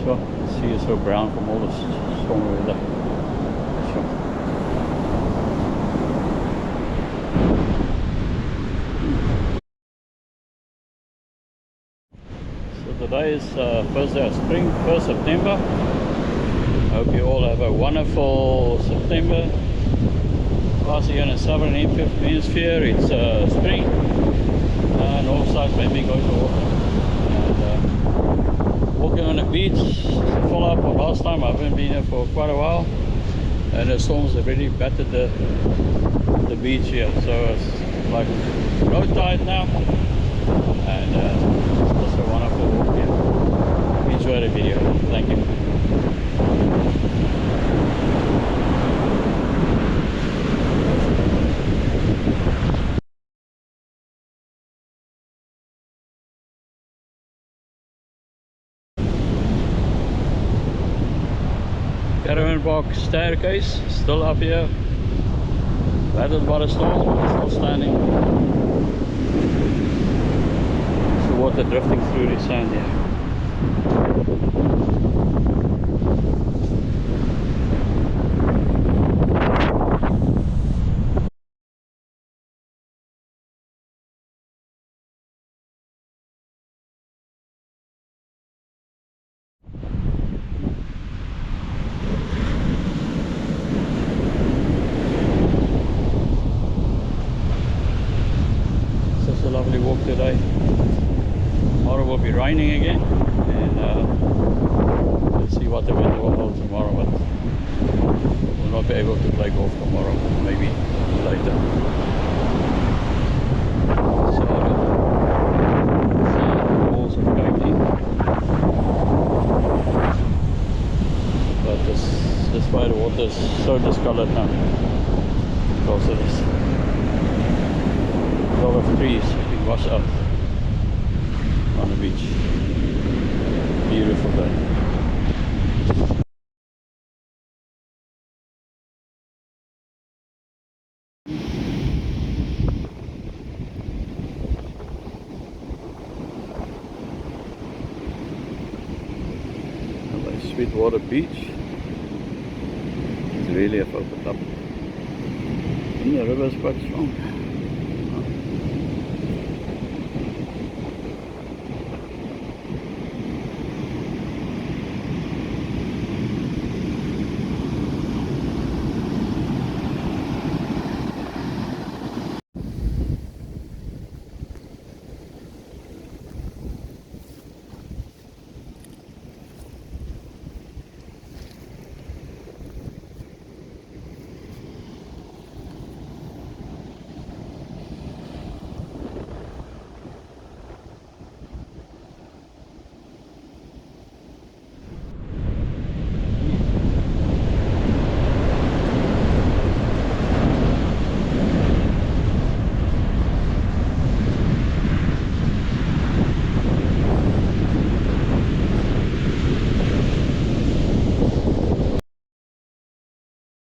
So, the sea is so brown from all the stormy weather. Sure. So today is first day of spring, 1st September. I hope you all have a wonderful September. Last here in the southern hemisphere, it's spring. North side maybe going to autumn. And, walking on the beach, follow up on last time. I haven't been here for quite a while, and the storms have really battered the beach here. So it's like low tide now, and it's just a wonderful walk here. Enjoy the video. Thank you. Caravan park staircase still up here, battered by the storms, but it's still standing. It's the water drifting through the sand here. Lovely walk today. Tomorrow will be raining again, and let's see what the weather will hold tomorrow, but we'll not be able to play golf tomorrow, maybe later. So the walls are caving, but this way the water is so discolored now because of this. A lot of trees being washed out on the beach. Beautiful day. Sweetwater Beach. It's really opened up, and the river is quite strong.